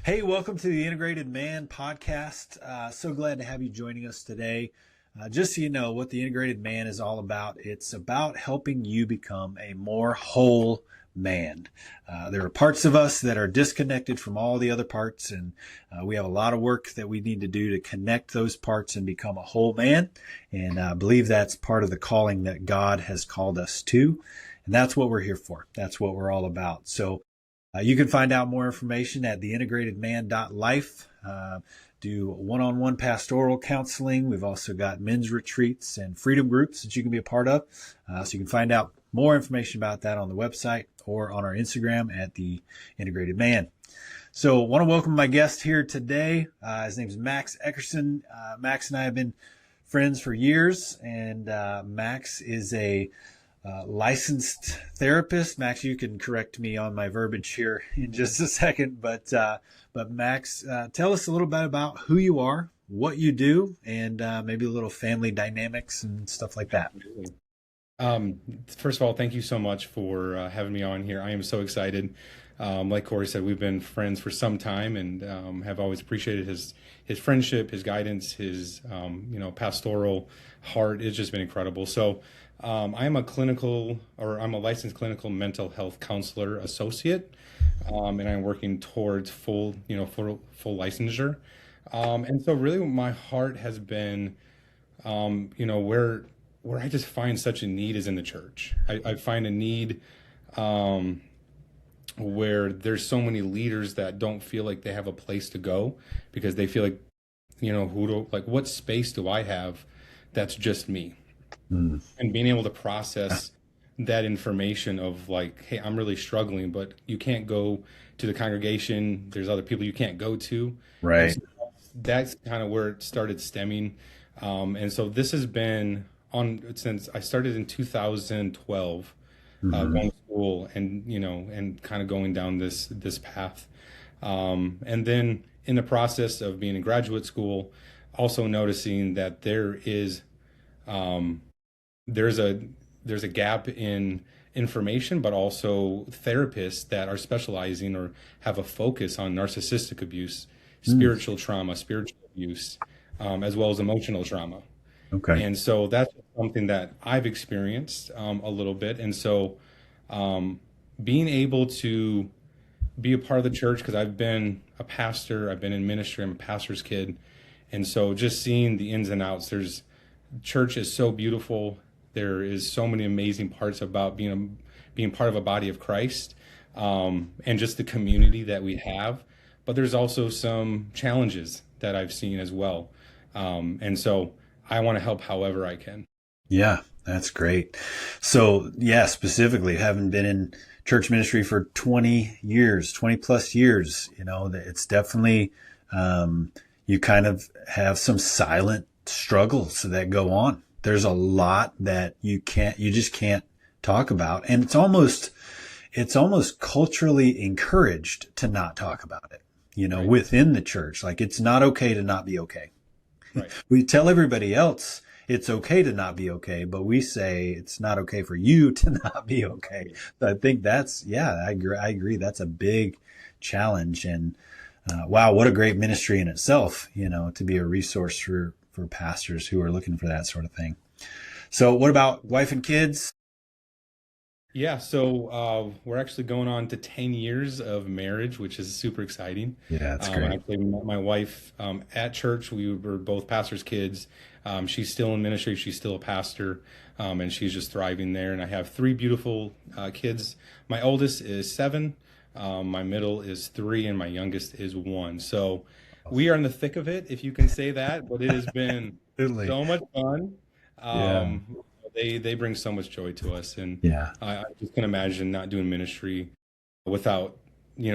Hey, welcome to the Integrated Man podcast. So glad to have you joining us today. Just so you know what the Integrated Man is all about, it's about helping you become a more whole man. There are parts of us that are disconnected from all the other parts, and we have a lot of work that we need to do to connect those parts and become a whole man. And I believe that's part of the calling that God has called us to. And that's what we're here for. That's what we're all about. So you can find out more information at theintegratedman.life. Do one-on-one pastoral counseling. We've also got men's retreats and freedom groups that you can be a part of. So you can find out more information about that on the website or on our Instagram at The Integrated Man. So I want to welcome my guest here today. His name is Max Eckerson. Max and I have been friends for years, and Max is a licensed therapist. Max, you can correct me on my verbiage here in just a second, but Max, tell us a little bit about who you are, what you do, and maybe a little family dynamics and stuff like that. First of all, thank you so much for having me on here. I am so excited. Like Corey said, we've been friends for some time and have always appreciated his friendship, his guidance, his pastoral heart. It's just been incredible. So I'm a licensed clinical mental health counselor associate, and I'm working towards full licensure. And so really my heart has been, where I just find such a need is in the church. I find a need where there's so many leaders that don't feel like they have a place to go because they feel like, what space do I have that's just me? And being able to process that information of like, hey, I'm really struggling, but you can't go to the congregation. There's other people you can't go to. Right. So that's kind of where it started stemming. And so this has been on since I started in 2012, going to school and kind of going down this path. And then in the process of being in graduate school, also noticing that there's a gap in information, but also therapists that are specializing or have a focus on narcissistic abuse, spiritual trauma, spiritual abuse, as well as emotional trauma. Okay. And so that's something that I've experienced a little bit. And so being able to be a part of the church, because I've been a pastor, I've been in ministry, I'm a pastor's kid. And so just seeing the ins and outs, church is so beautiful. There is so many amazing parts about being part of a body of Christ, and just the community that we have. But there's also some challenges that I've seen as well. And so I want to help however I can. Yeah, that's great. So yeah, specifically having been in church ministry for 20 plus years, it's definitely, you kind of have some silent struggles that go on. There's a lot that you just can't talk about. And it's almost culturally encouraged to not talk about it, Right. within the church. Like it's not okay to not be okay. Right. We tell everybody else it's okay to not be okay, but we say it's not okay for you to not be okay. So I think I agree. That's a big challenge. And wow, what a great ministry in itself, to be a resource for pastors who are looking for that sort of thing. So what about wife and kids? Yeah, so we're actually going on to 10 years of marriage, which is super exciting. Yeah, that's I great. actually met my wife at church. We were both pastors' kids. She's still in ministry. She's still a pastor, and she's just thriving there. And I have three beautiful kids. My oldest is 7, my middle is 3, and my youngest is 1. So we are in the thick of it, if you can say that, but it has been Absolutely. so much fun. Yeah. They bring so much joy to us, and Yeah. I just can imagine not doing ministry without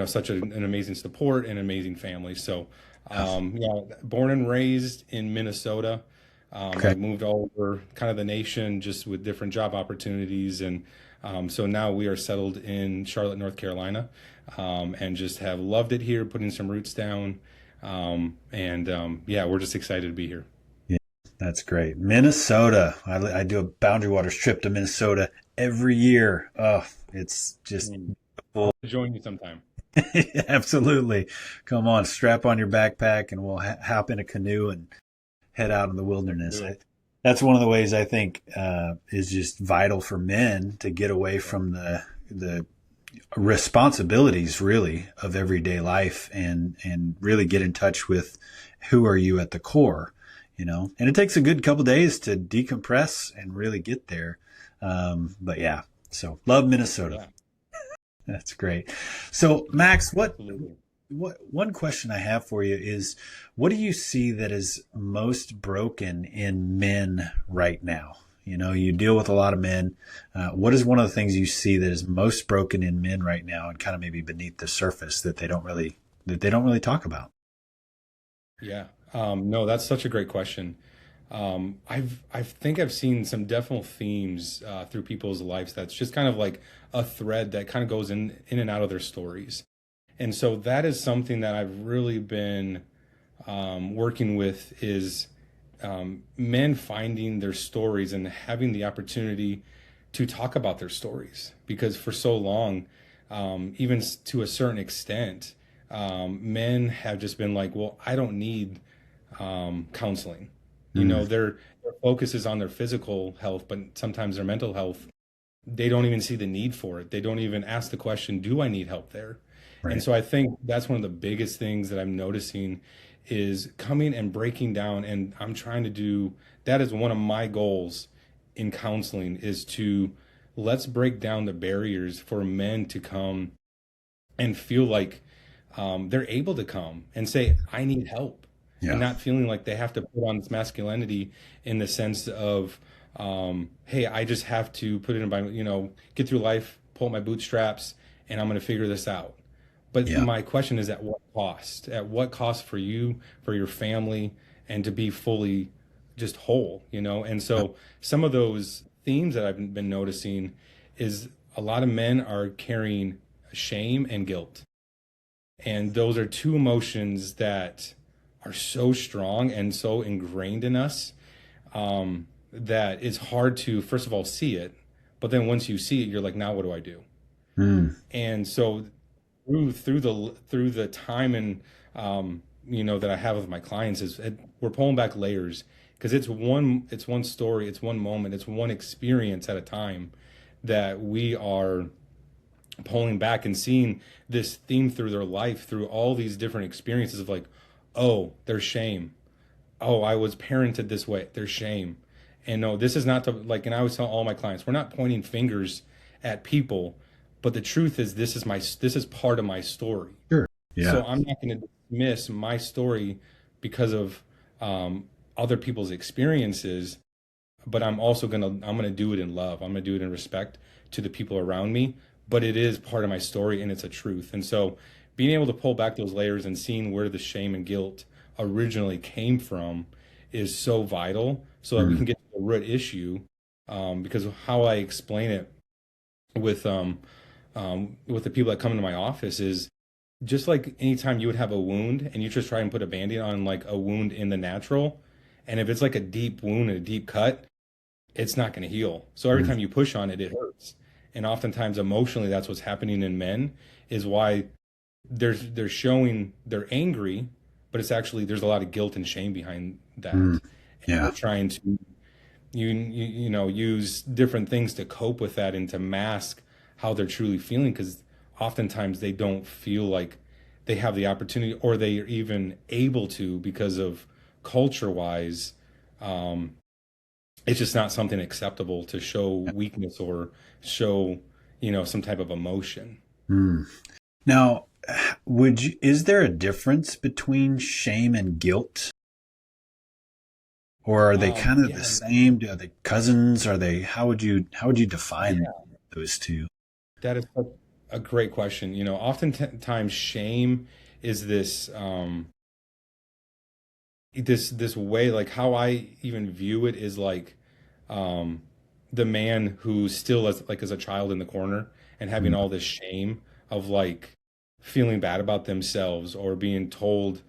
such an amazing support and amazing family. So born and raised in Minnesota. Okay. I moved all over kind of the nation just with different job opportunities, and so now we are settled in Charlotte, North Carolina, and just have loved it here, putting some roots down, we're just excited to be here. That's great. Minnesota. I do a Boundary Waters trip to Minnesota every year. Oh, it's just I'll join you sometime. Absolutely. Come on, strap on your backpack and we'll hop in a canoe and head out in the wilderness. That's one of the ways I think is just vital for men to get away from the responsibilities really of everyday life and really get in touch with who are you at the core, you know. And it takes a good couple days to decompress and really get there. But yeah, so love Minnesota. Yeah, That's great. So Max, absolutely. what one question I have for you is, what do you see that is most broken in men right now? You know, you deal with a lot of men. What is one of the things you see that is most broken in men right now, and kind of maybe beneath the surface that they don't really talk about? Yeah. No, that's such a great question. I think I've seen some definite themes through people's lives that's just kind of like a thread that kind of goes in and out of their stories. And so that is something that I've really been working with is men finding their stories and having the opportunity to talk about their stories. Because for so long, even to a certain extent, men have just been like, well, I don't need counseling. You know, Mm, their focus is on their physical health, but sometimes their mental health, they don't even see the need for it. They don't even ask the question, do I need help there? And right. so I think that's one of the biggest things that I'm noticing is coming and breaking down. And I'm trying to do that is one of my goals in counseling is to let's break down the barriers for men to come and feel like they're able to come and say, I need help, and Yeah. not feeling like they have to put on this masculinity in the sense of, hey, I just have to put it in my, get through life, pull up my bootstraps, and I'm going to figure this out. But Yeah. my question is at what cost? At what cost for you, for your family, and to be fully just whole, you know? And so some of those themes that I've been noticing is a lot of men are carrying shame and guilt. And those are two emotions that are so strong and so ingrained in us that it's hard to, first of all, see it. But then once you see it, you're like, now what do I do? Mm, And so through the time and that I have with my clients we're pulling back layers because it's one story, it's one moment, it's one experience at a time that we are pulling back and seeing this theme through their life through all these different experiences of like, oh, there's shame. Oh, I was parented this way. There's shame. And no, this is not the like, and I always tell all my clients, we're not pointing fingers at people, but the truth is this is part of my story. sure. Yeah. So I'm not going to dismiss my story because of other people's experiences, but I'm gonna do it in love. I'm gonna do it in respect to the people around me. But it is part of my story and it's a truth. And so being able to pull back those layers and seeing where the shame and guilt originally came from is so vital so that we Mm, can get to the root issue. Because how I explain it with with the people that come into my office is just like anytime you would have a wound and you just try and put a band-aid on like a wound in the natural, and if it's like a deep wound and a deep cut, it's not going to heal. So every mm, time you push on it, it hurts. And oftentimes emotionally, that's what's happening in men is why they're showing they're angry, but it's actually there's a lot of guilt and shame behind mm, that. And they're yeah. trying to use different things to cope with that and to mask how they're truly feeling because oftentimes they don't feel like they have the opportunity or they are even able to because of culture wise it's just not something acceptable to show weakness or show some type of emotion. Mm. Now, is there a difference between shame and guilt? Or are they kind of the Yeah, same? Are they cousins? How would you define yeah, those two? that is a great question. Oftentimes shame is this way, like how I even view it is like um the man who's still as a child in the corner and having Mm, all this shame of like feeling bad about themselves or being told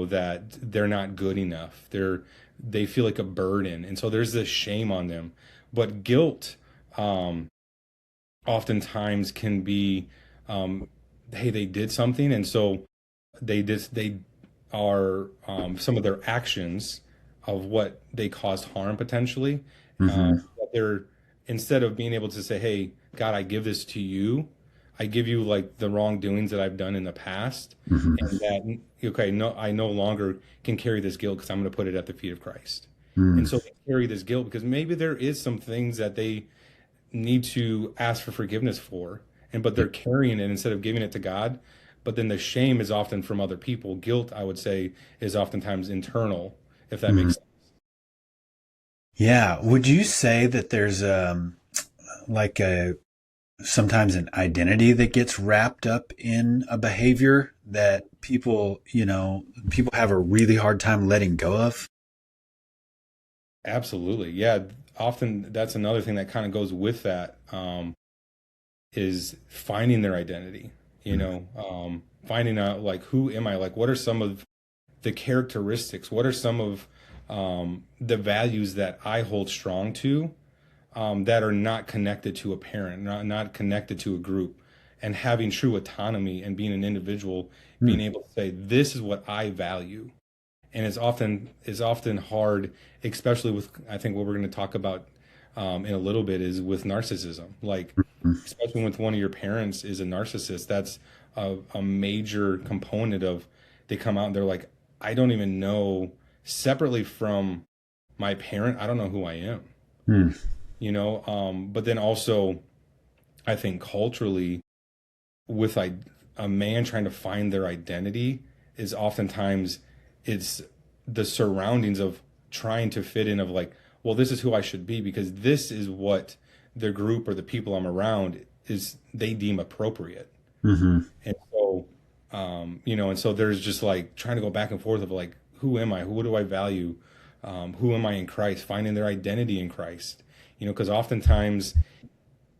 that they're not good enough. They feel like a burden. And so there's this shame on them. But guilt um oftentimes can be hey, they did something, and so they are some of their actions of what they caused harm potentially. Hmm. That they're instead of being able to say, "Hey, God, I give this to you," I give you like the wrongdoings that I've done in the past, Hmm. and that okay, no, I no longer can carry this guilt because I'm going to put it at the feet of Christ. And Mm. so they carry this guilt because maybe there is some things that they need to ask for forgiveness for, and but they're carrying it instead of giving it to God. But then the shame is often from other people. Guilt, I would say, is oftentimes internal, if that Mhm. makes sense. Yeah. Would you say that there's like a sometimes an identity that gets wrapped up in a behavior that people have a really hard time letting go of? Absolutely. Yeah. Often that's another thing that kind of goes with that, is finding their identity, finding out like, who am I? Like, what are some of the characteristics? What are some of the values that I hold strong to, that are not connected to a parent, not connected to a group, and having true autonomy and being an individual, being Mm. able to say, this is what I value. And it's often hard, especially with I think what we're going to talk about in a little bit is with narcissism. Like, Mm. especially when one of your parents is a narcissist, that's a major component of they come out and they're like, I don't even know separately from my parent, I don't know who I am, Mm. but then also I think culturally with a man trying to find their identity is oftentimes it's the surroundings of trying to fit in of like, well, this is who I should be because this is what the group or the people I'm around is they deem appropriate. Hmm. And so, and so there's just like trying to go back and forth of like, who am I? Who do I value? Who am I in Christ? Finding their identity in Christ. Because oftentimes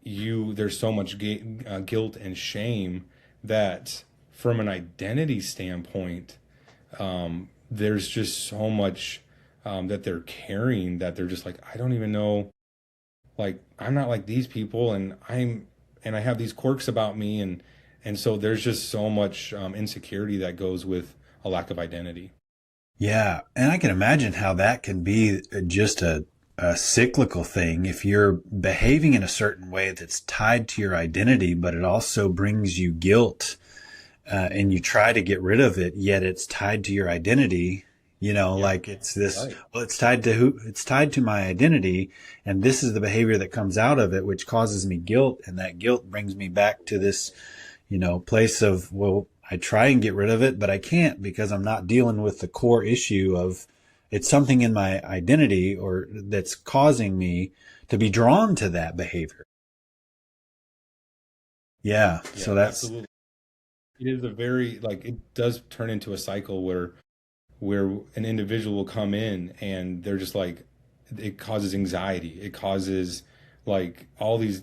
there's so much guilt and shame that from an identity standpoint, there's just so much that they're carrying that they're just like, I don't even know, like I'm not like these people, and I have these quirks about me, and so there's just so much insecurity that goes with a lack of identity. Yeah, and I can imagine how that can be just a cyclical thing if you're behaving in a certain way that's tied to your identity, but it also brings you guilt, and you try to get rid of it, yet it's tied to your identity. Yeah, Like it's this, right. well, it's tied to who, it's tied to my identity, and this is the behavior that comes out of it, which causes me guilt, and that guilt brings me back to this, place of, well, I try and get rid of it, but I can't because I'm not dealing with the core issue of it's something in my identity or that's causing me to be drawn to that behavior. Yeah. Yeah, So that's, absolutely. It is a very like it does turn into a cycle where an individual will come in and they're just like it causes anxiety, it causes like all these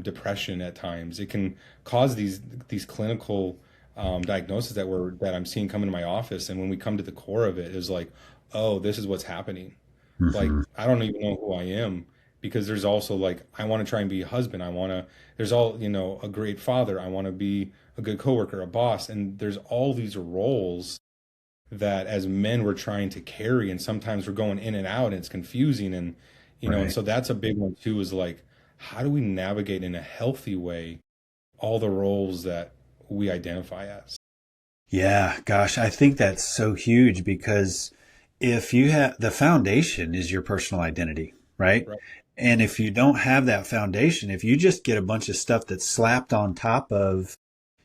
depression at times, it can cause these clinical diagnoses that I'm seeing come into my office, and when we come to the core of it is like, oh, this is what's happening. Like mhm. I don't even know who I am because there's also like I want to try and be a husband. I want to there's all, a great father. I want to be a good coworker, a boss, and there's all these roles that as men we're trying to carry, and sometimes we're going in and out and it's confusing, and Right. so that's a big one too, is like how do we navigate in a healthy way all the roles that we identify as. Yeah. Gosh, I think that's so huge because if you have the foundation is your personal identity, right? Right. And if you don't have that foundation, if you just get a bunch of stuff that's slapped on top of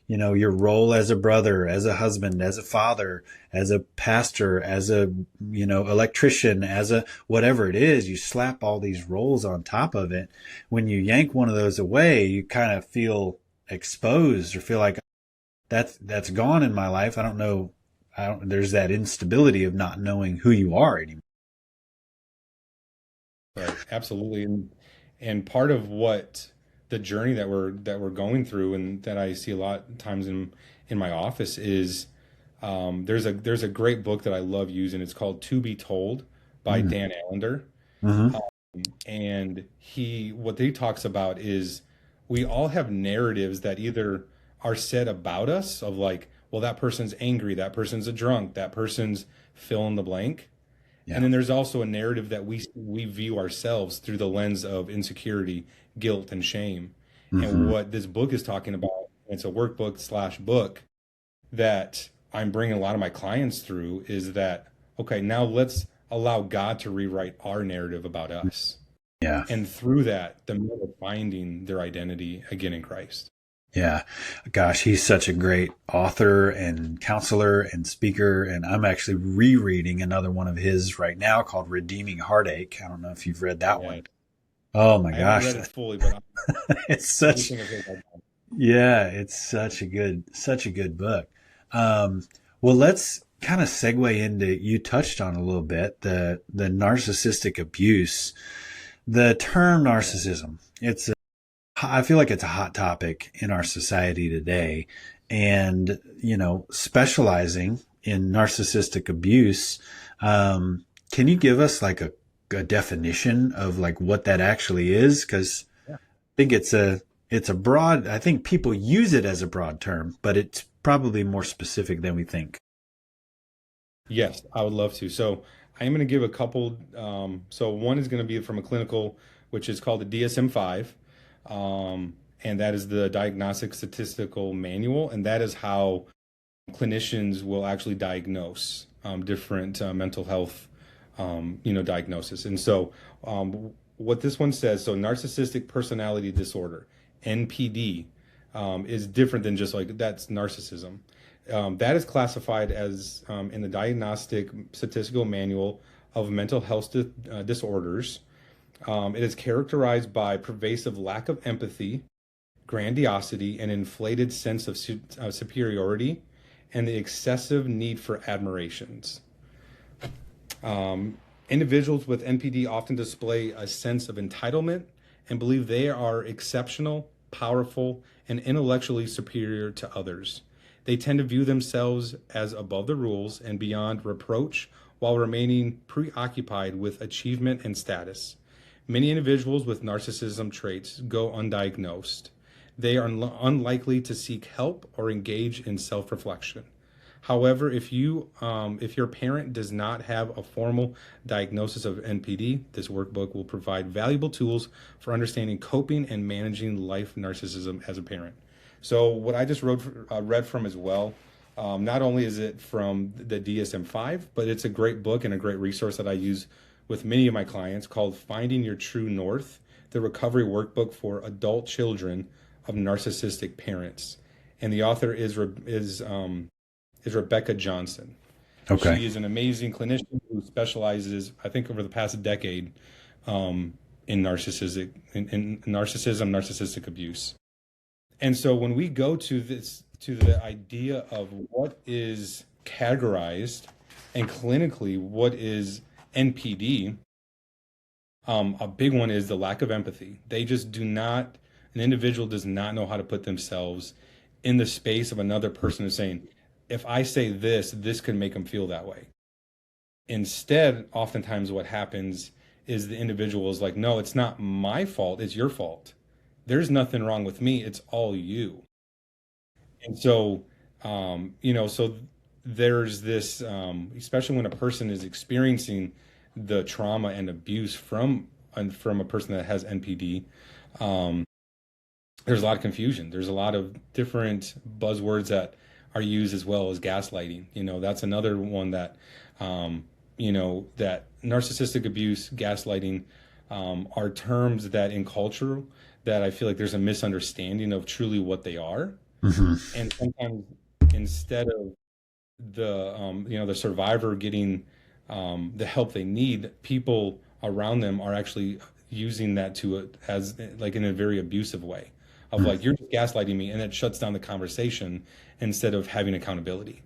your role as a brother, as a husband, as a father, as a pastor, as a, electrician, as a whatever it is, you slap all these roles on top of it. When you yank one of those away, you kind of feel exposed or feel like that's gone in my life. I don't know. There's that instability of not knowing who you are anymore. Right, absolutely. And part of what the journey that we're going through and that I see a lot of times in my office is, there's a great book that I love using. It's called To Be Told by Mm. Dan Allender. Mm-hmm. And what he talks about is we all have narratives that either are said about us of like, well, that person's angry, that person's a drunk, that person's fill in the blank. And Yeah. then there's also a narrative that we view ourselves through the lens of insecurity, guilt, and shame. And Hmm. what this book is talking about, it's a workbook slash book that I'm bringing a lot of my clients through is that, okay, now let's allow God to rewrite our narrative about us. Yeah. And through that, the men are finding their identity again in Christ. Yeah. Gosh, he's such a great author and counselor and speaker. And I'm actually rereading another one of his right now called Redeeming Heartache. I don't know if you've read that Yeah, one. Oh my I haven't gosh. read it fully, but It's such, everything I've heard. yeah, it's such a good book. Well, let's kind of segue into, you touched on a little bit, the narcissistic abuse, the term narcissism. I feel like it's a hot topic in our society today. And, specializing in narcissistic abuse, can you give us like a definition of like what that actually is? Because Yeah. I think it's a broad, I think people use it as a broad term, but it's probably more specific than we think. Yes, I would love to. So I am going to give a couple. So one is going to be from a clinical, which is called the DSM-5, and that is the Diagnostic Statistical Manual, and that is how clinicians will actually diagnose different mental health, diagnosis. And so what this one says, so narcissistic personality disorder, NPD, is different than just like that's narcissism. That is classified as in the Diagnostic Statistical Manual of Mental Health Disorders. It is characterized by pervasive lack of empathy, grandiosity, an inflated sense of superiority, and the excessive need for admirations. Individuals with NPD often display a sense of entitlement and believe they are exceptional, powerful, and intellectually superior to others. They tend to view themselves as above the rules and beyond reproach while remaining preoccupied with achievement and status. Many individuals with narcissism traits go undiagnosed. They are unlikely to seek help or engage in self-reflection. However, if your parent does not have a formal diagnosis of NPD, this workbook will provide valuable tools for understanding coping and managing life narcissism as a parent. So what I just read from as well, not only is it from the DSM-5, but it's a great book and a great resource that I use with many of my clients called Finding Your True North, the Recovery Workbook for Adult Children of Narcissistic Parents. And the author is Rebecca Johnson. Okay. She is an amazing clinician who specializes, I think, over the past decade in narcissism, narcissistic abuse. And so when we go to the idea of what is categorized and clinically what is NPD, a big one is the lack of empathy. An individual does not know how to put themselves in the space of another person who's saying, if I say this could make them feel that way. Instead, oftentimes what happens is the individual is like, no, it's not my fault, it's your fault. There's nothing wrong with me, it's all you. And so, so there's this, especially when a person is experiencing the trauma and abuse from a person that has NPD, there's a lot of confusion. There's a lot of different buzzwords that are used as well as gaslighting. That's another one that, that narcissistic abuse, gaslighting, are terms that in culture that I feel like there's a misunderstanding of truly what they are. Mm-hmm. And sometimes instead of the survivor getting the help they need, people around them are actually using that as like in a very abusive way of like, you're just gaslighting me, and it shuts down the conversation instead of having accountability.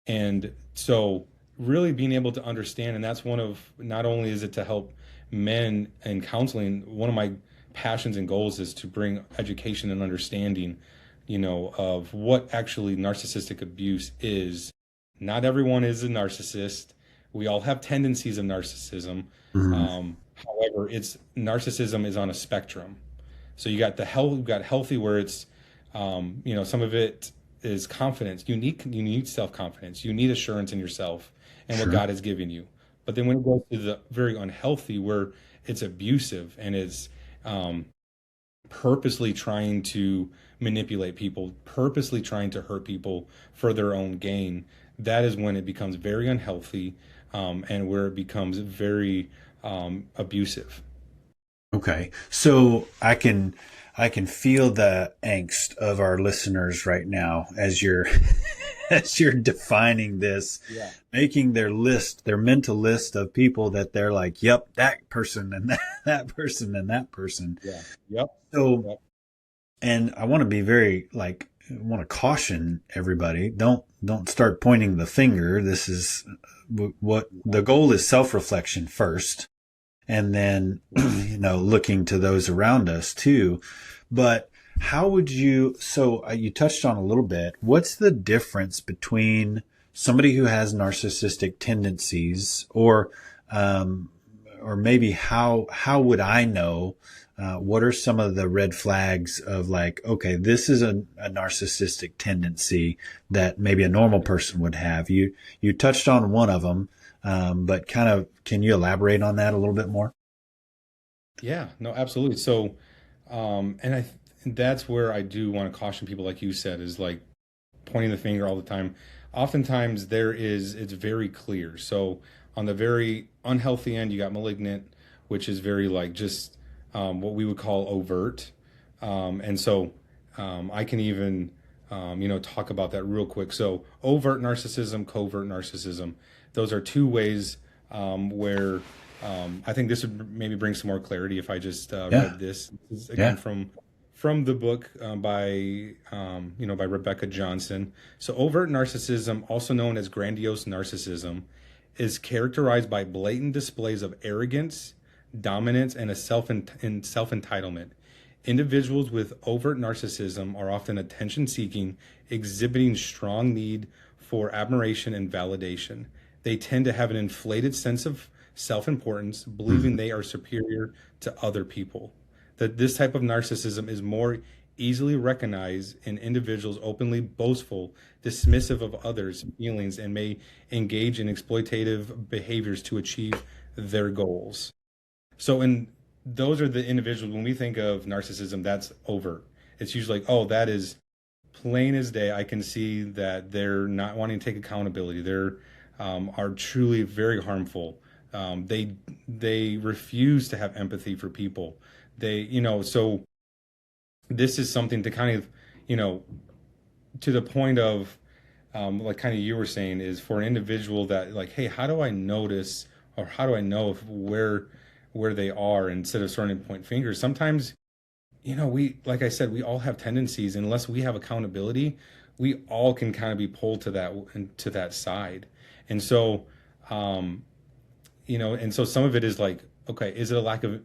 And so really being able to understand, and that's one of, not only is it to help men in counseling, one of my passions and goals is to bring education and understanding, of what actually narcissistic abuse is. Not everyone is a narcissist. We all have tendencies of narcissism. Mm-hmm. However, narcissism is on a spectrum. So you got healthy where it's Some of it is confidence. You need self-confidence. You need assurance in yourself and what Sure. God has given you. But then when it goes to the very unhealthy, where it's abusive and it's um, purposely trying to manipulate people, purposely trying to hurt people for their own gain, that is when it becomes very unhealthy, and where it becomes very abusive. Okay. So I can feel the angst of our listeners right now as you're as you're defining this, Yeah. making their mental list of people that they're like, yep, that person and that person and that person. Yeah. Yep. So, Yep. and I want to be very like, I want to caution everybody. Don't start pointing the finger. This is what the goal is: self-reflection first, and then, looking to those around us too. But how would you, so you touched on a little bit, what's the difference between somebody who has narcissistic tendencies, um, or maybe how would I know, what are some of the red flags of like, okay, this is a narcissistic tendency that maybe a normal person would have? You touched on one of them, but kind of, can you elaborate on that a little bit more? Yeah, no, absolutely. So, and that's where I do want to caution people, like you said, is like pointing the finger all the time. Oftentimes it's very clear. So on the very unhealthy end, you got malignant, which is very like just what we would call overt. And so I can even, talk about that real quick. So overt narcissism, covert narcissism, those are two ways where I think this would maybe bring some more clarity if I just Yeah. read this. This is again Yeah. from the book by Rebecca Johnson. So overt narcissism, also known as grandiose narcissism, is characterized by blatant displays of arrogance, dominance, and a self entitlement. Individuals with overt narcissism are often attention seeking, exhibiting strong need for admiration and validation. They tend to have an inflated sense of self importance, believing Mhm. they are superior to other people. That this type of narcissism is more easily recognized in individuals openly boastful, dismissive of others' feelings, and may engage in exploitative behaviors to achieve their goals. So, and those are the individuals, when we think of narcissism, that's overt. It's usually like, oh, that is plain as day. I can see that they're not wanting to take accountability. They're are truly very harmful. They refuse to have empathy for people. So this is something to kind of, you know, to the point of, like kind of you were saying, is for an individual that like, hey, how do I notice, or how do I know if where they are, instead of starting to point fingers? Sometimes, we, like I said, we all have tendencies. Unless we have accountability, we all can kind of be pulled to that side. And so, um, and so some of it is like, okay, is it a lack of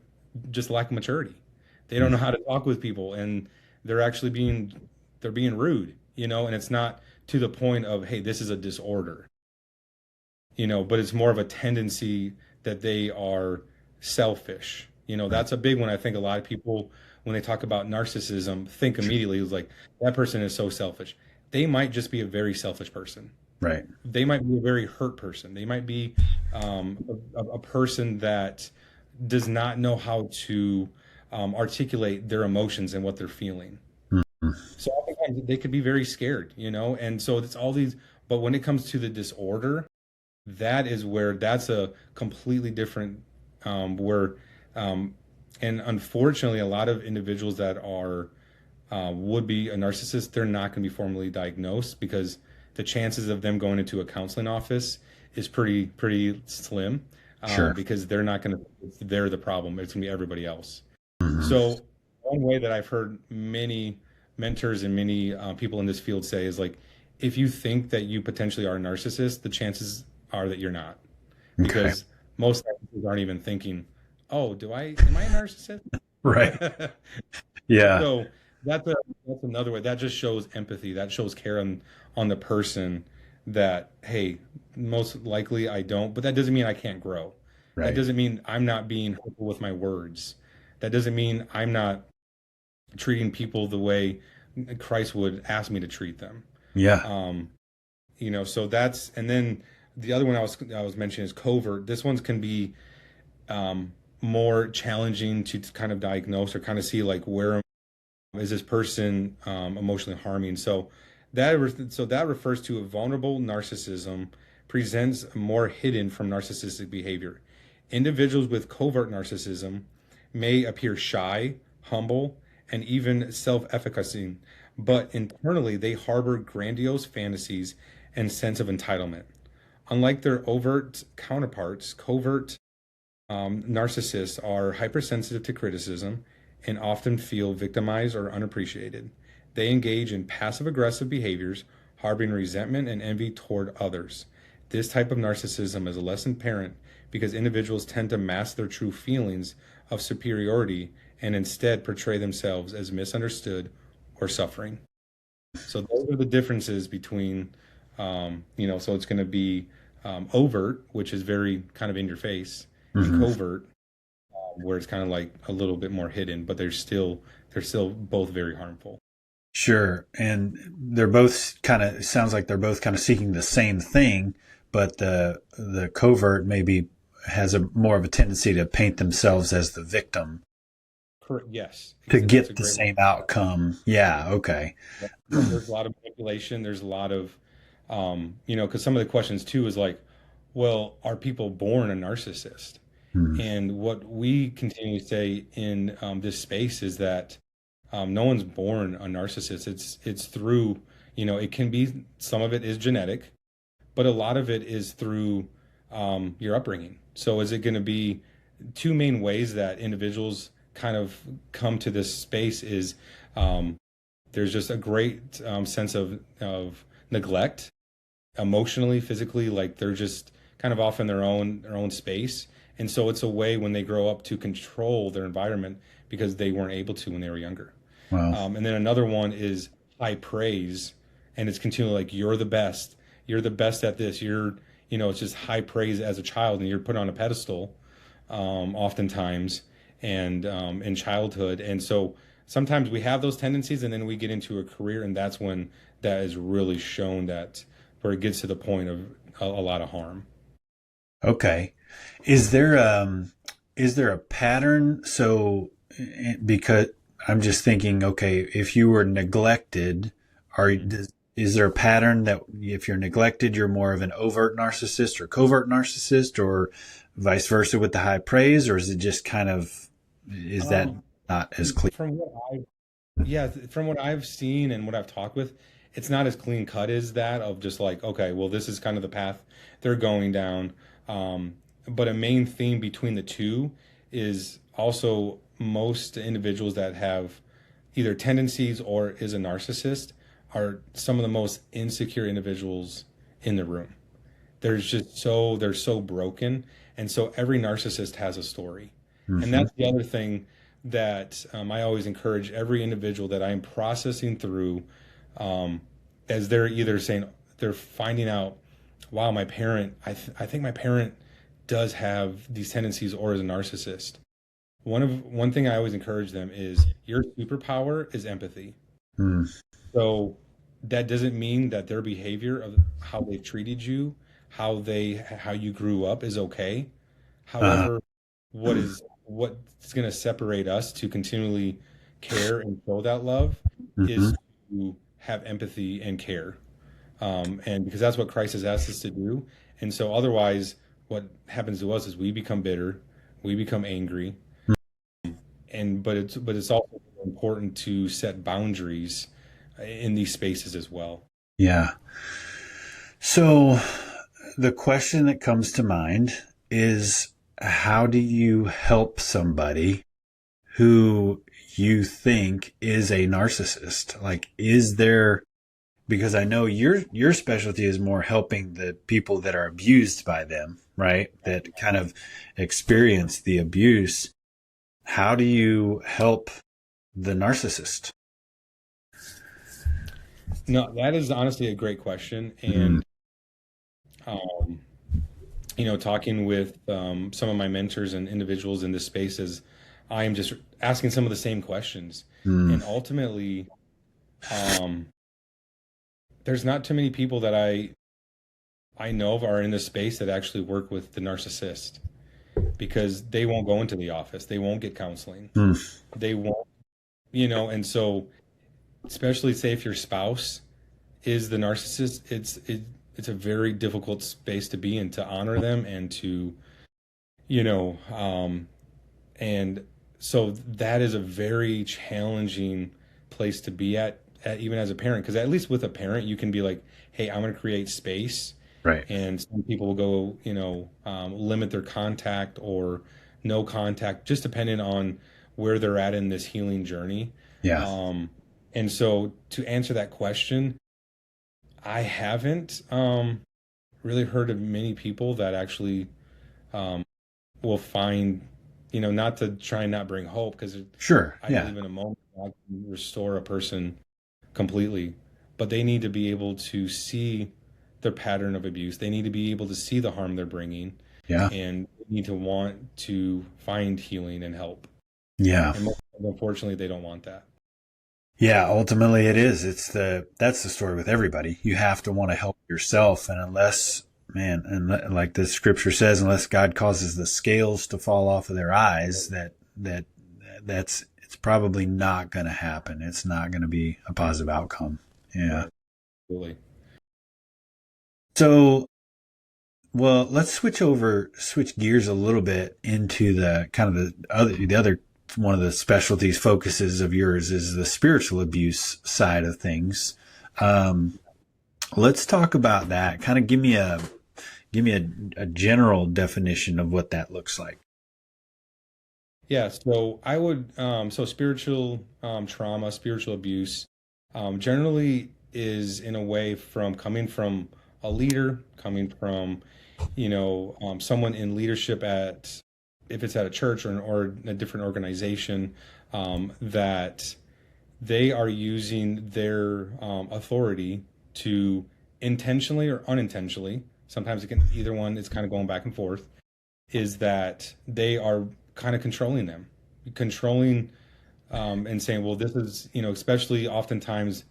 maturity? They don't know how to talk with people, and they're actually they're being rude, and it's not to the point of, hey, this is a disorder, but it's more of a tendency that they are selfish. Right. That's a big one. I think a lot of people, when they talk about narcissism, think immediately it's like, that person is so selfish. They might just be a very selfish person. Right. They might be a very hurt person. They might be a person that does not know how to articulate their emotions and what they're feeling. Mhm. So oftentimes they could be very scared, and so it's all these. But when it comes to the disorder, that is where that's a completely different, where and unfortunately a lot of individuals that are would be a narcissist, they're not going to be formally diagnosed, because the chances of them going into a counseling office is pretty slim, Sure. because they're not going to, they're the problem, it's going to be everybody else. Mhm. So one way that I've heard many mentors and many people in this field say is like, if you think that you potentially are a narcissist, the chances are that you're not, Okay. because most narcissists aren't even thinking, oh, am I a narcissist? Right. Yeah. So that's that's another way. That just shows empathy. That shows care on the person, that, hey, most likely I don't, but that doesn't mean I can't grow. That Right. doesn't mean I'm not being hurtful with my words. That doesn't mean I'm not treating people the way Christ would ask me to treat them. Yeah. So that's, and then the other one I was mentioning is covert. This one's can be more challenging to kind of diagnose or kind of see like where is this person emotionally harming. So that refers to a vulnerable narcissism presents more hidden from narcissistic behavior. Individuals with covert narcissism may appear shy, humble, and even self-efficacy, but internally they harbor grandiose fantasies and sense of entitlement. Unlike their overt counterparts, covert narcissists are hypersensitive to criticism and often feel victimized or unappreciated. They engage in passive aggressive behaviors, harboring resentment and envy toward others. This type of narcissism is less apparent because individuals tend to mask their true feelings of superiority and instead portray themselves as misunderstood or suffering. So those are the differences between, so it's going to be overt, which is very kind of in your face, and covert, where it's kind of like a little bit more hidden, but they're still both very harmful. Sure. And sounds like they're both kind of seeking the same thing, but the covert maybe has more of a tendency to paint themselves as the victim. Correct. Yes. To get the same outcome. Yeah. Okay. There's a lot of manipulation. There's a lot of, because some of the questions too is like, well, are people born a narcissist? And what we continue to say in this space is that no one's born a narcissist. It's through, it can be, some of it is genetic, but a lot of it is through your upbringing. So is it going to be two main ways that individuals kind of come to this space is there's just a great sense of neglect, emotionally, physically, like they're just kind of off in their own space. And so it's a way when they grow up to control their environment because they weren't able to when they were younger. Wow. And then another one is high praise, and it's continually like, you're the best at this. It's just high praise as a child, and you're put on a pedestal oftentimes and in childhood. And so sometimes we have those tendencies, and then we get into a career, and that's when that is really shown, that where it gets to the point of a lot of harm. Okay. Is there a pattern? So, because I'm just thinking, okay, if you were neglected, is there a pattern that if you're neglected, you're more of an overt narcissist or covert narcissist, or vice versa with the high praise, or is it just kind of, is that not as clear? From what I've seen and what I've talked with, it's not as clean cut as that of just like, okay, well, this is kind of the path they're going down. But a main theme between the two is also most individuals that have either tendencies or is a narcissist are some of the most insecure individuals in the room. They're so broken. And so every narcissist has a story. And that's the other thing that I always encourage every individual that I'm processing through, as they're either saying, they're finding out, wow, my parent, I think my parent does have these tendencies or is a narcissist. One thing I always encourage them is your superpower is empathy. So that doesn't mean that their behavior of how they've treated you, how you grew up is okay. However, what's going to separate us to continually care and show that love is to have empathy and care. And because that's what Christ has asked us to do. And so otherwise, what happens to us is we become bitter, we become angry. But it's also important to set boundaries in these spaces as well. Yeah. So the question that comes to mind is, how do you help somebody who you think is a narcissist? Like, because I know your specialty is more helping the people that are abused by them, right? That kind of experience the abuse. How do you help the narcissist? No, that is honestly a great question. And, talking with some of my mentors and individuals in this space, is I am just asking some of the same questions. And ultimately, Um, there's not too many people that I know of are in this space that actually work with the narcissist because they won't go into the office. They won't get counseling. Mm. They won't, and so especially say if your spouse is the narcissist, it's a very difficult space to be in, to honor them and to, you know, and so that is a very challenging place to be at even as a parent, because at least with a parent, you can be like, hey, I'm going to create space. Right. And some people will go, limit their contact or no contact, just depending on where they're at in this healing journey. Yeah. And so to answer that question, I haven't really heard of many people that actually will find, not to try and not bring hope, because Sure. I Yeah. believe in a moment God can restore a person completely, but they need to be able to see their pattern of abuse. They need to be able to see the harm they're bringing, Yeah. and need to want to find healing and help. Yeah. And unfortunately, they don't want that. Yeah. Ultimately, it is. That's the story with everybody. You have to want to help yourself, and and like the scripture says, unless God causes the scales to fall off of their eyes, it's probably not going to happen. It's not going to be a positive outcome. Yeah. Really. So, well, let's switch gears a little bit into the kind of the other one of the specialties focuses of yours is the spiritual abuse side of things. Let's talk about that. Kind of give me a general definition of what that looks like. Yeah, so I would, spiritual trauma, spiritual abuse, generally is in a way coming from a leader, coming from, someone in leadership if it's at a church or a different organization, that they are using their authority to intentionally or unintentionally, sometimes it can, either one, it's kind of going back and forth, is that they are kind of controlling them, and saying, well, this is, especially oftentimes,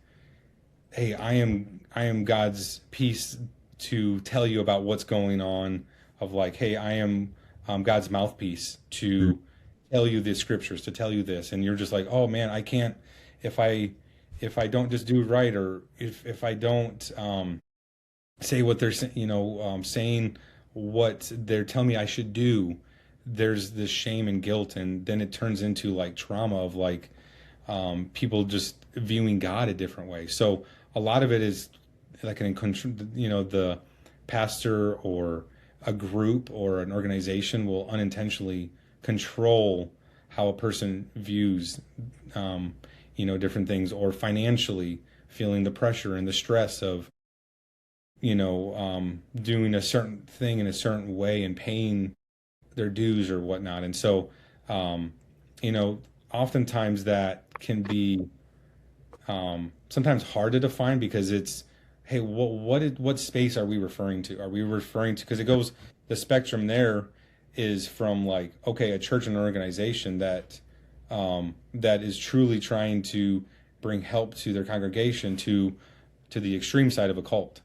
hey, I am God's peace to tell you about what's going on, of like, hey, I am God's mouthpiece to tell you the scriptures, to tell you this. And you're just like, oh man, I can't, if I don't just do it right, or if I don't say what they're saying what they're telling me I should do, there's this shame and guilt, and then it turns into like trauma of like people just viewing God a different way. So a lot of it is like the pastor or a group or an organization will unintentionally control how a person views different things, or financially feeling the pressure and the stress of doing a certain thing in a certain way and paying their dues or whatnot. And so oftentimes that can be sometimes hard to define, because it's, hey, what space are we referring to? Are we referring to, because it goes, the spectrum there is from like, okay, a church and an organization that is truly trying to bring help to their congregation, to the extreme side of a cult.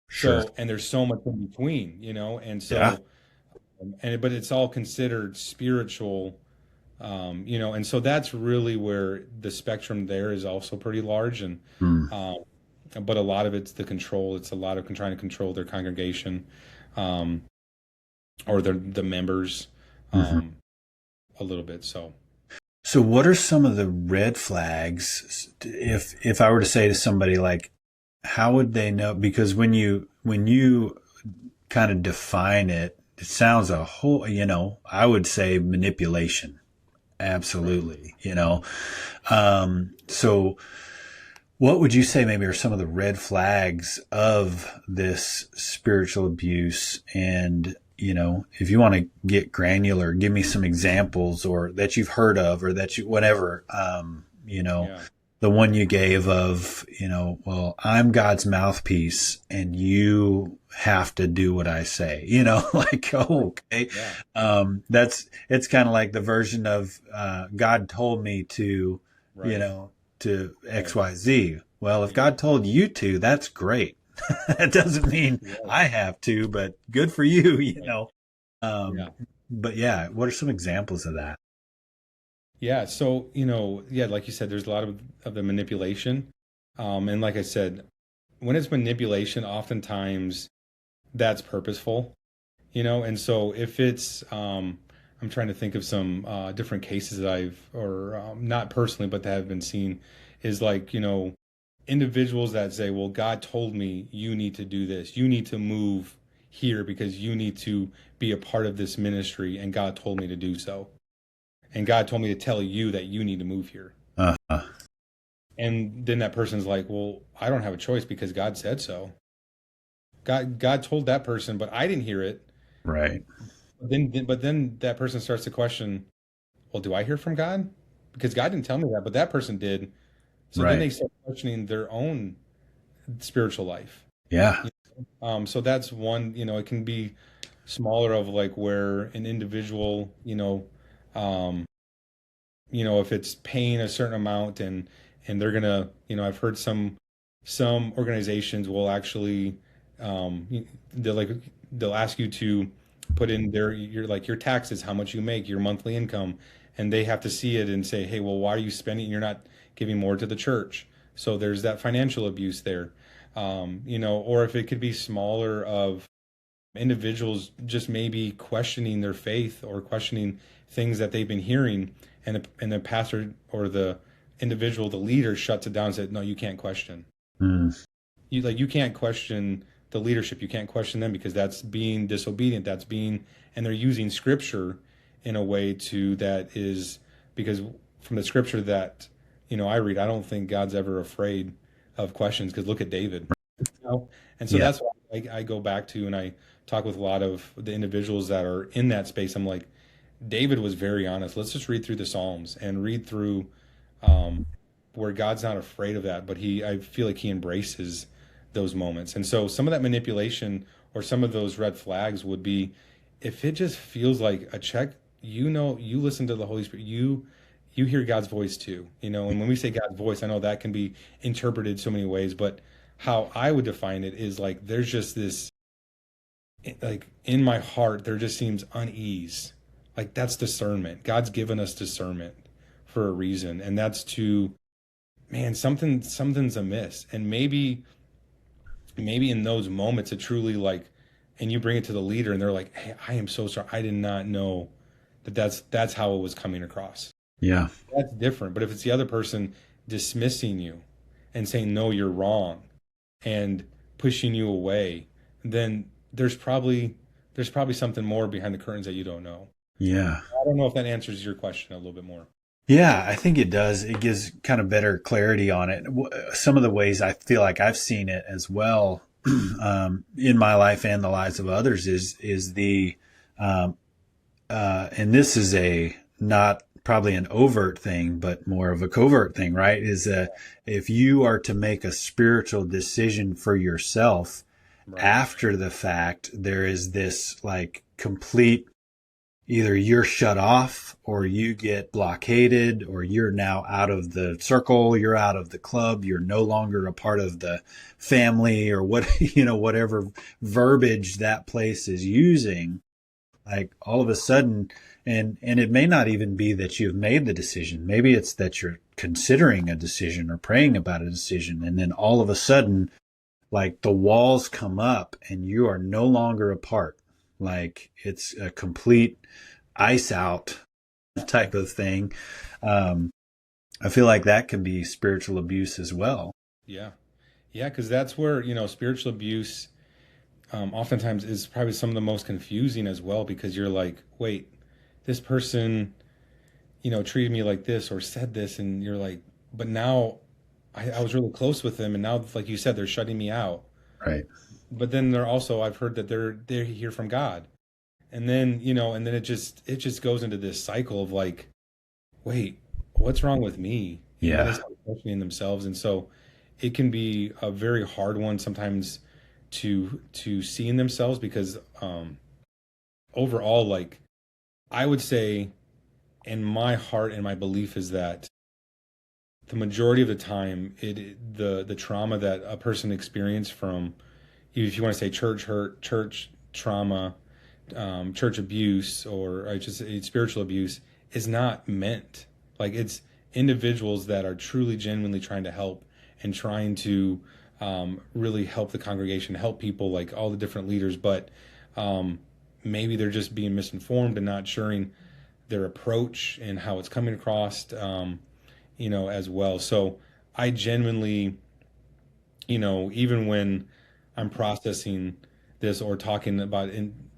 Sure. So, and there's so much in between, and so, but it's all considered spiritual, and so that's really where the spectrum there is also pretty large. And, but a lot of it's the control. It's a lot of trying to control their congregation, or the members, a little bit. So what are some of the red flags? If I were to say to somebody, like, how would they know? Because when you kind of define it, it sounds a whole, I would say manipulation. Absolutely. So what would you say maybe are some of the red flags of this spiritual abuse? And, if you want to get granular, give me some examples, or that you've heard of, or that whatever, the one you gave of, well, I'm God's mouthpiece and you have to do what I say, like, oh, okay. Yeah. It's kind of like the version of, God told me to, right. to XYZ. Well, if God told you to, that's great. That doesn't mean I have to, but good for you, you know. Yeah. But yeah, what are some examples of that? Yeah. So, like you said, there's a lot of the manipulation. And like I said, when it's manipulation, oftentimes that's purposeful, and so if it's, I'm trying to think of some different cases that not personally, but that have been seen, is like, individuals that say, well, God told me you need to do this. You need to move here because you need to be a part of this ministry, and God told me to do so. And God told me to tell you that you need to move here. Uh-huh. And then that person's like, well, I don't have a choice because God said so. God told that person, but I didn't hear it. Right. But then that person starts to question, well, do I hear from God? Because God didn't tell me that, but that person did. So then they Right. start questioning their own spiritual life. Yeah. So that's one, it can be smaller of like where an individual, um, if it's paying a certain amount and they're gonna, I've heard some organizations will actually, they'll like they'll ask you to put in your taxes, how much you make, your monthly income, and they have to see it and say, hey, well, why are you spending? You're not giving more to the church. So there's that financial abuse there, or if it could be smaller of individuals just maybe questioning their faith or questioning things that they've been hearing, and the pastor or the individual, the leader, shuts it down and said, no, you can't question. Mm. You can't question the leadership. You can't question them because that's being disobedient. And they're using scripture in a way that is, because from the scripture that, I read, I don't think God's ever afraid of questions, because look at David. And so Yeah. that's what I go back to, and I talk with a lot of the individuals that are in that space. I'm like, David was very honest. Let's just read through the Psalms and read through where God's not afraid of that, but I feel like he embraces those moments. And so some of that manipulation or some of those red flags would be if it just feels like a check, you listen to the Holy Spirit, you hear God's voice too, and when we say God's voice, I know that can be interpreted so many ways, but how I would define it is like there's just this, like in my heart there just seems unease. Like that's discernment. God's given us discernment for a reason, and that's to, man, something's amiss. And maybe in those moments it truly, like, and you bring it to the leader and they're like, hey, I am so sorry, I did not know that's how it was coming across. Yeah. That's different. But if it's the other person dismissing you and saying no, you're wrong, and pushing you away, then there's probably something more behind the curtains that you don't know. Yeah. I don't know if that answers your question a little bit more. Yeah, I think it does. It gives kind of better clarity on it. Some of the ways I feel like I've seen it as well, in my life and the lives of others is the, and this is not probably an overt thing, but more of a covert thing, right? If you are to make a spiritual decision for yourself, right, after the fact, there is this like complete, either you're shut off or you get blockaded or you're now out of the circle, you're out of the club, you're no longer a part of the family or whatever verbiage that place is using. Like all of a sudden, and it may not even be that you've made the decision. Maybe it's that you're considering a decision or praying about a decision. And then all of a sudden, like the walls come up and you are no longer a part. Like it's a complete ice out type of thing. I feel like that can be spiritual abuse as well. Yeah. Yeah. Cause that's where, spiritual abuse, oftentimes is probably some of the most confusing as well, because you're like, wait, this person, treated me like this or said this. And you're like, but now I was really close with them. And now, like you said, they're shutting me out. Right. But then I've heard that they hear from God. And then, and then it just goes into this cycle of like, wait, what's wrong with me? Yeah. And they start questioning themselves. And so it can be a very hard one sometimes to see in themselves, because overall, like I would say, in my heart and my belief is that the majority of the time, the trauma that a person experienced from, if you want to say church hurt, church trauma, church abuse, or I just say spiritual abuse, is not meant. Like, it's individuals that are truly, genuinely trying to help and trying to really help the congregation, help people, like all the different leaders, but maybe they're just being misinformed and not sharing their approach and how it's coming across, as well. So I genuinely, even when I'm processing this or talking about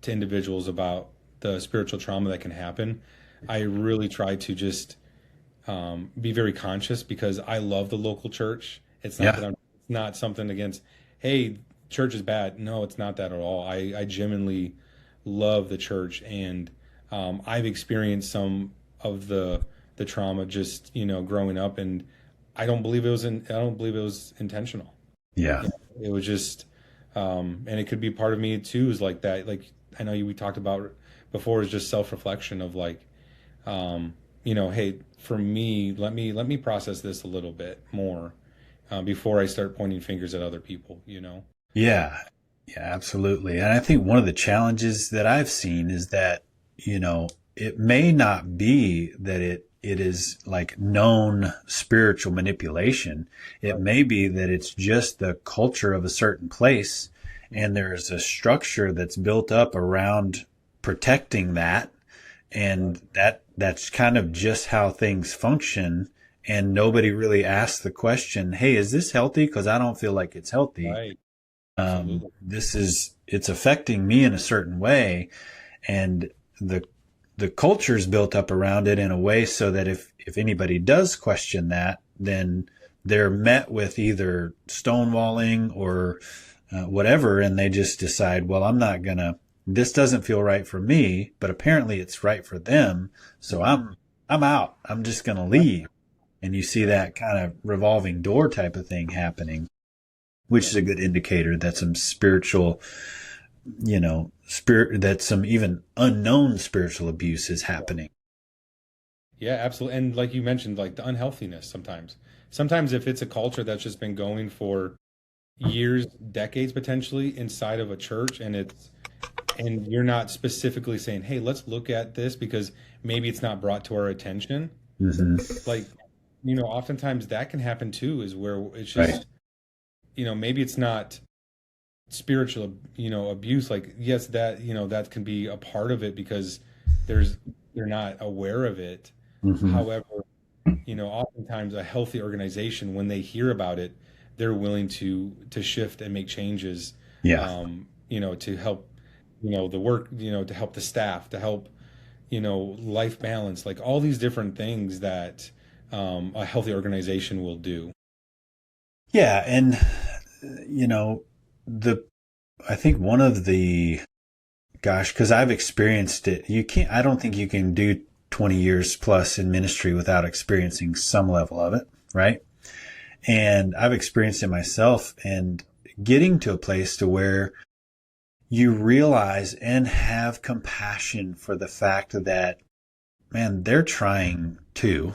to individuals about the spiritual trauma that can happen, I really try to just be very conscious, because I love the local church. It's not Yeah. that it's not something against, hey, church is bad. No, it's not that at all. I genuinely love the church, and I've experienced some of the trauma just growing up, and I don't believe it was intentional. Yeah. It was just, and it could be part of me too, is like that. Like, I know we talked about before, is just self-reflection of like, hey, for me, let me process this a little bit more before I start pointing fingers at other people. Yeah. Yeah, absolutely. And I think one of the challenges that I've seen is that, it may not be that it is like known spiritual manipulation. It may be that it's just the culture of a certain place, and there's a structure that's built up around protecting that, and that's kind of just how things function. And nobody really asks the question, hey, is this healthy? Because I don't feel like it's healthy. Right. Absolutely. It's affecting me in a certain way, and the culture is built up around it in a way so that if anybody does question that, then they're met with either stonewalling or whatever, and they just decide, well, this doesn't feel right for me, but apparently it's right for them, so I'm out. I'm just gonna leave. And you see that kind of revolving door type of thing happening, which is a good indicator that some spiritual, that some even unknown spiritual abuse is happening. Yeah, absolutely. And like you mentioned, like the unhealthiness sometimes if it's a culture that's just been going for years, decades, potentially inside of a church, and you're not specifically saying, hey, let's look at this because maybe it's not brought to our attention. Mm-hmm. Like, oftentimes that can happen too, is where it's just, Right. Maybe it's not spiritual, abuse. Like, yes, that can be a part of it because they're not aware of it. Mm-hmm. However, oftentimes a healthy organization, when they hear about it, they're willing to shift and make changes. Yeah. To help, the work, to help the staff, to help, life balance, like all these different things that a healthy organization will do. Yeah. And, I think one of the, because I've experienced it, I don't think you can do 20 years plus in ministry without experiencing some level of it. Right. And I've experienced it myself, and getting to a place to where you realize and have compassion for the fact that, man, they're trying too,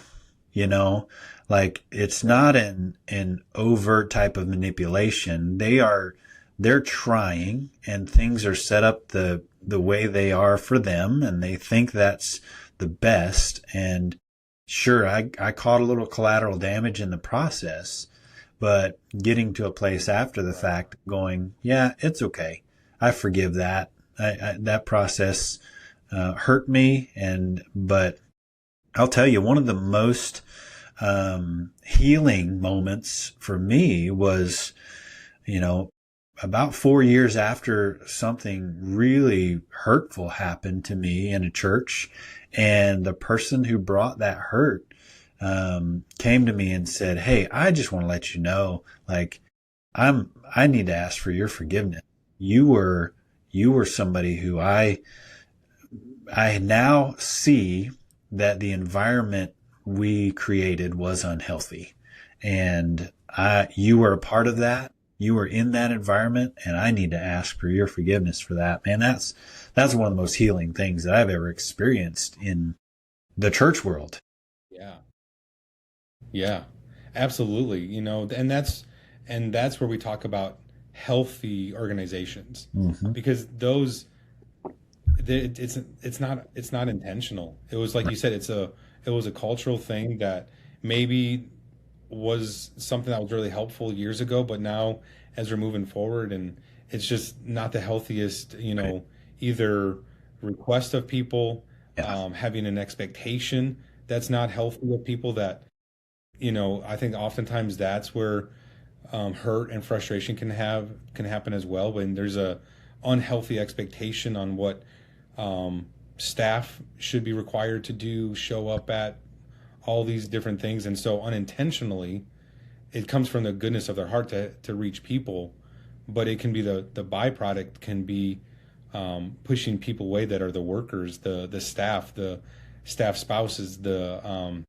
like it's not an overt type of manipulation. They're trying, and things are set up the way they are for them, and they think that's the best. And sure, I caught a little collateral damage in the process, but getting to a place after the fact going, yeah, it's okay. I forgive that. That process hurt me, but I'll tell you, one of the most healing moments for me was, about 4 years after something really hurtful happened to me in a church, and the person who brought that hurt came to me and said, hey, I just want to let you know, like, I need to ask for your forgiveness. You were somebody who I now see that the environment we created was unhealthy, and you were a part of that. You were in that environment, and I need to ask for your forgiveness for that. Man, that's one of the most healing things that I've ever experienced in the church world. Yeah. Yeah. Absolutely. And that's where we talk about healthy organizations, Hmm. because it's not intentional. It was like you said, it was a cultural thing that maybe was something that was really helpful years ago, but now as we're moving forward, and it's just not the healthiest, Right. either request of people, Yeah. having an expectation that's not healthy of people, that, I think oftentimes that's where hurt and frustration can happen as well, when there's a unhealthy expectation on what staff should be required to do, show up at, all these different things. And so unintentionally, it comes from the goodness of their heart to reach people, but it can be the byproduct can be pushing people away that are the workers, the staff spouses, the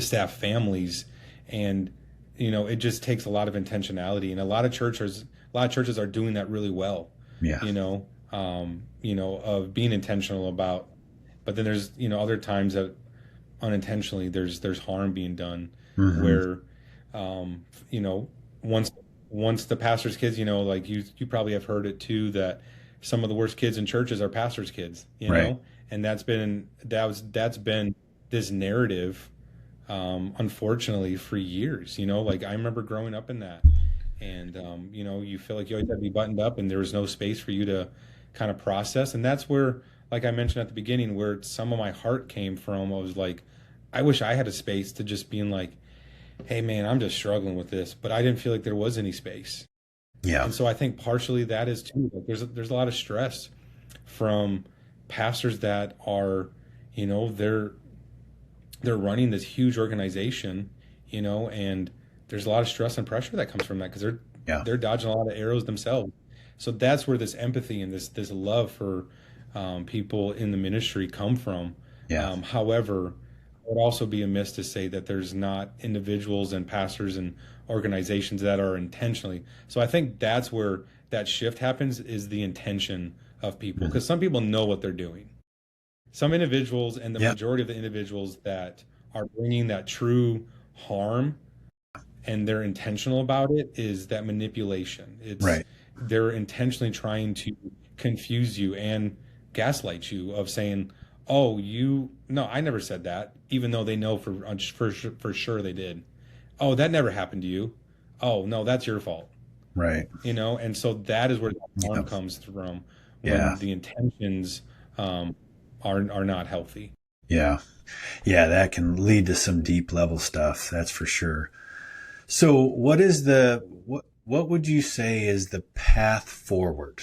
staff families. And it just takes a lot of intentionality, and a lot of churches are doing that really well, Yeah. of being intentional about. But then there's other times that unintentionally there's harm being done, Hmm. where um you know once the pastor's kids, like you probably have heard it too, that some of the worst kids in churches are pastors' kids, Right. and that's been this narrative, unfortunately, for years. Like, I remember growing up in that, and you feel like you always had to be buttoned up, and there was no space for you to kind of process. And that's where, like I mentioned at the beginning, where some of my heart came from. I was like, I wish I had a space to just being like, hey man, I'm just struggling with this, but I didn't feel like there was any space. Yeah. And so I think partially that is too, like, there's a lot of stress from pastors that are, they're running this huge organization, and there's a lot of stress and pressure that comes from that, because they're Yeah. they're dodging a lot of arrows themselves. So that's where this empathy and this love for people in the ministry come from. Yeah. However, it would also be amiss to say that there's not individuals and pastors and organizations that are intentionally. So I think that's where that shift happens, is the intention of people, Mhm. because some people know what they're doing. Some individuals, and the Yeah. majority of the individuals that are bringing that true harm, and they're intentional about it, is that manipulation. It's Right. They're intentionally trying to confuse you and gaslight you, of saying, "Oh, no, I never said that," even though they know for sure they did. "Oh, that never happened to you." "Oh, no, that's your fault." Right. And so that is where the harm Yeah. comes from, Yeah. when the intentions are not healthy. Yeah. Yeah. That can lead to some deep level stuff. That's for sure. So what would you say is the path forward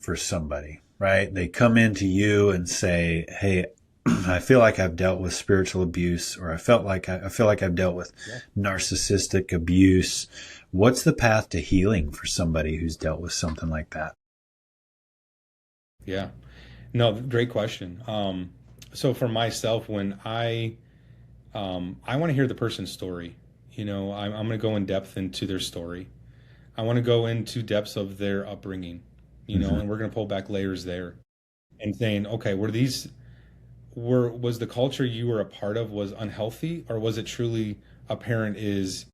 for somebody, right? They come into you and say, "Hey, I feel like I've dealt with spiritual abuse, or I feel like I've dealt with Yeah. narcissistic abuse." What's the path to healing for somebody who's dealt with something like that? Yeah. No, great question. So for myself, when I want to hear the person's story. I'm going to go in depth into their story. I want to go into depths of their upbringing, Hmm. and we're going to pull back layers there, and saying, okay, was the culture you were a part of was unhealthy, or was it truly a parent is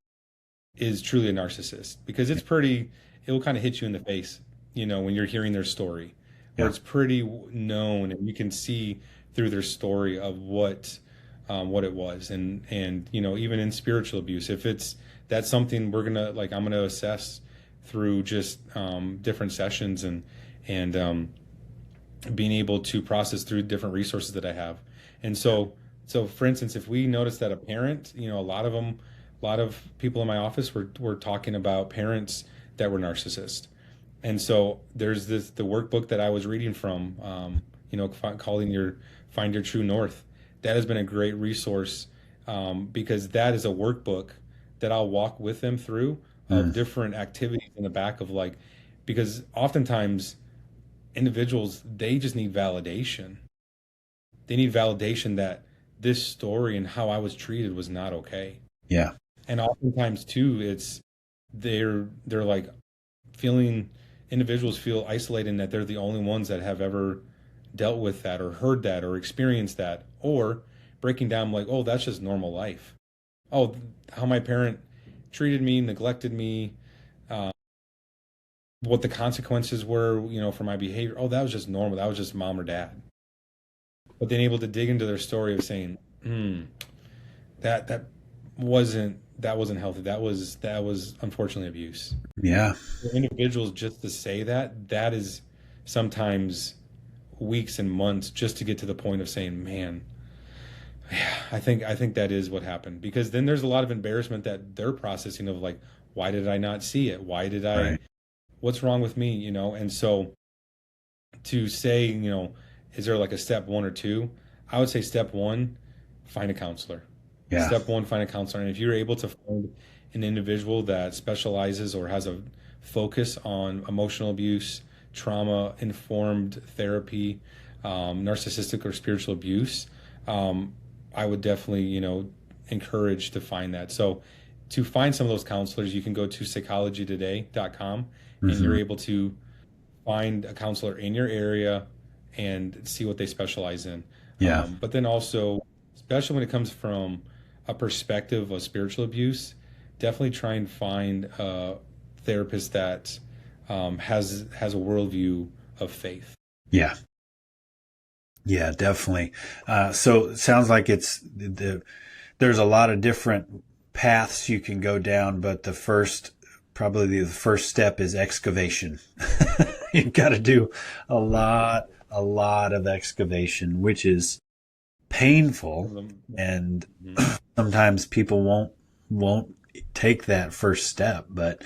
truly a narcissist? Because it will kind of hit you in the face, when you're hearing their story, where Yeah. it's pretty known, and you can see through their story of what it was. And even in spiritual abuse, if that's something I'm gonna assess through just different sessions, and being able to process through different resources that I have. And so for instance, if we notice that a parent, a lot of people in my office were talking about parents that were narcissists. And so there's the workbook that I was reading from, calling your Find Your True North. That has been a great resource, because that is a workbook that I'll walk with them through, of Mm. different activities in the back of, like, because oftentimes individuals, they just need validation. They need validation that this story and how I was treated was not okay. Yeah. And oftentimes too, they're like feeling individuals feel isolated, and that they're the only ones that have ever dealt with that, or heard that, or experienced that, or breaking down like, oh, that's just normal life. oh, how my parent treated me, neglected me, uh, what the consequences were, for my behavior. Oh, that was just normal. That was just mom or dad. But then able to dig into their story of saying, hmm, that wasn't healthy. That was unfortunately abuse. Yeah. For individuals just to say that is sometimes weeks and months just to get to the point of saying, man, yeah, I think that is what happened. Because then there's a lot of embarrassment that they're processing of like, why did I not see it? Right. What's wrong with me? And so to say, is there like a step one or two? I would say step one, find a counselor. Yeah. Step one, find a counselor. And if you're able to find an individual that specializes or has a focus on emotional abuse, trauma informed therapy, narcissistic or spiritual abuse, I would definitely, encourage to find that. So to find some of those counselors, you can go to psychologytoday.com and you're Hmm. able to find a counselor in your area and see what they specialize in. Yeah. But then also, especially when it comes from a perspective of spiritual abuse, definitely try and find a therapist that has a worldview of faith. Yeah. Yeah, definitely. So it sounds like there's a lot of different paths you can go down, but probably the first step is excavation. You've got to do a lot of excavation, which is painful, and Mhm. sometimes people won't take that first step, but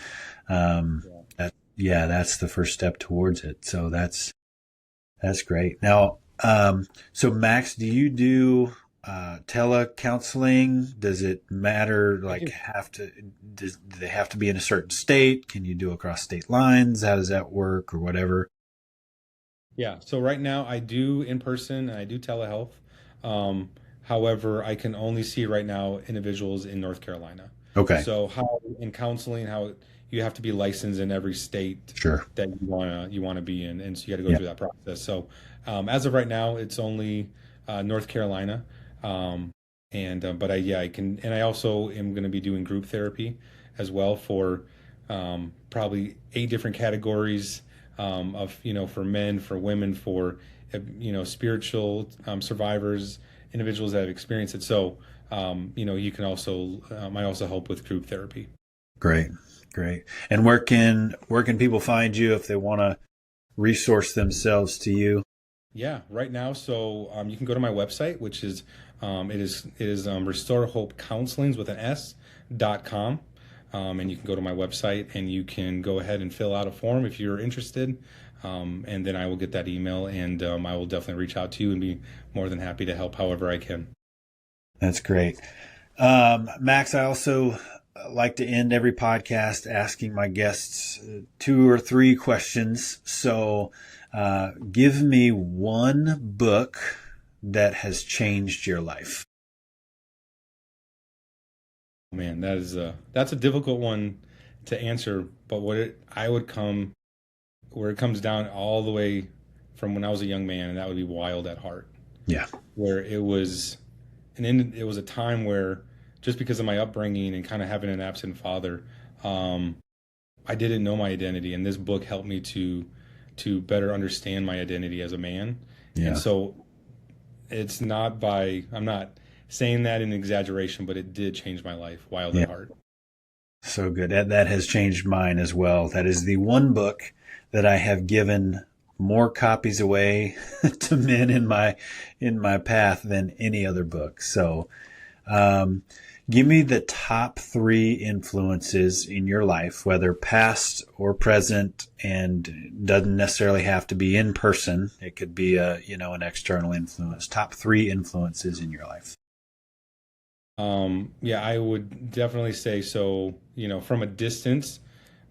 Yeah. that's the first step towards it. So that's great. Now, so Max, do you do telecounseling? Does it matter? I Like, do. do they have to be in a certain state? Can you do across state lines? How does that work, or whatever? Yeah. So right now I do in person and I do telehealth. Um, However, I can only see right now individuals in North Carolina. Okay, So how in counseling, how you have to be licensed in every state sure. that you wanna be in, and so you got to go Yeah, through that process. So as of right now, it's only North Carolina. Um, and but I can, and I also am going to be doing group therapy as well for probably 8 different categories of for men, for women, for spiritual survivors, individuals that have experienced it. So you can also I also help with group therapy. great, great. And where can people find you if they want to resource themselves to you? Yeah, right now. So you can go to my website, which is Restore Hope Counselings with an S.com. And you can go to my website and you can go ahead and fill out a form if you're interested. And then I will get that email and I will definitely reach out to you and be more than happy to help however I can. That's great. Max, I also like to end every podcast asking my guests 2 or 3 questions. So give me one book that has changed your life. Man, that's a difficult one to answer. But I would come where it comes down all the way from when I was a young man, and that would be Wild at Heart, Yeah. where it was a time where just because of my upbringing and kind of having an absent father, um, I didn't know my identity, and this book helped me to better understand my identity as a man. And Yeah. so I'm not saying that in exaggeration, but it did change my life. Wild Yeah. at Heart. So good. That has changed mine as well. That is the one book that I have given more copies away to men in my path than any other book. So, um, give me the top 3 influences in your life, whether past or present, and doesn't necessarily have to be in person. It could be an external influence. Top 3 influences in your life. Yeah, I would definitely say so. From a distance,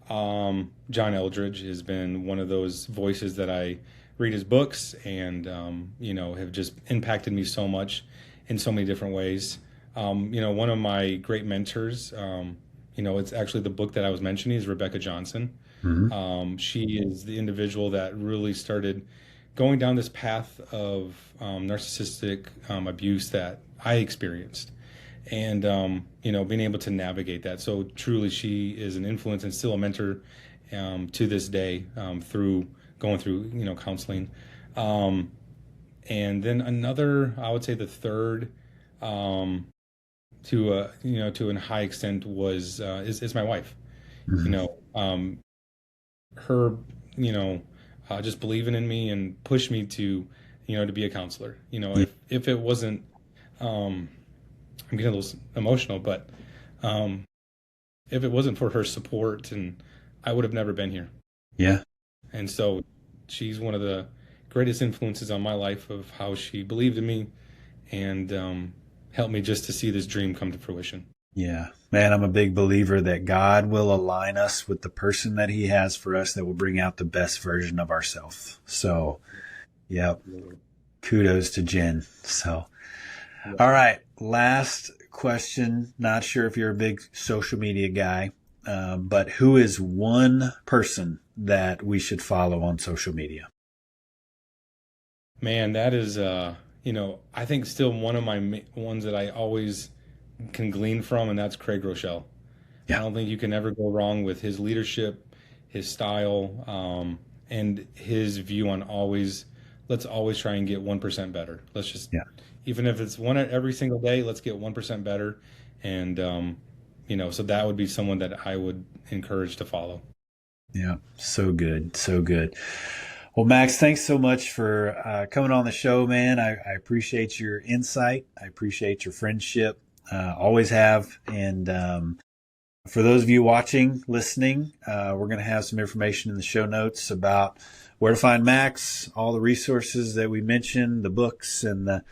John Eldridge has been one of those voices that I read his books and, have just impacted me so much in so many different ways. One of my great mentors, it's actually the book that I was mentioning is Rebecca Johnson. Hmm. She is the individual that really started going down this path of narcissistic abuse that I experienced. and being able to navigate that. So truly, she is an influence and still a mentor to this day, through going through counseling. And then another, I would say the third, to a high extent was is my wife. Mhm. Her just believing in me and push me to to be a counselor. Yeah. If it wasn't, I'm getting a little emotional, but um, if it wasn't for her support, and I would have never been here. Yeah. And so she's one of the greatest influences on my life of how she believed in me and helped me just to see this dream come to fruition. Yeah. Man, I'm a big believer that God will align us with the person that he has for us that will bring out the best version of ourselves. So, yep. Kudos to Jen. So, all right. Last question. Not sure if you're a big social media guy, but who is one person that we should follow on social media? Man, that is, I think still one of my ones that I always can glean from, and that's Craig Rochelle. I Yeah. don't think you can ever go wrong with his leadership, his style, and his view on let's always try and get 1% better. Let's just, Yeah. even if it's one every single day, let's get 1% better. And, so that would be someone that I would encourage to follow. Yeah. So good. So good. Well, Max, thanks so much for coming on the show, man. I appreciate your insight. I appreciate your friendship. Always have. And for those of you watching, listening, we're going to have some information in the show notes about where to find Max, all the resources that we mentioned, the books, and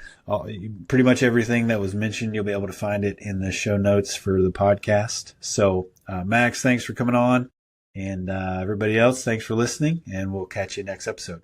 pretty much everything that was mentioned. You'll be able to find it in the show notes for the podcast. So, Max, thanks for coming on. And everybody else, thanks for listening, and we'll catch you next episode.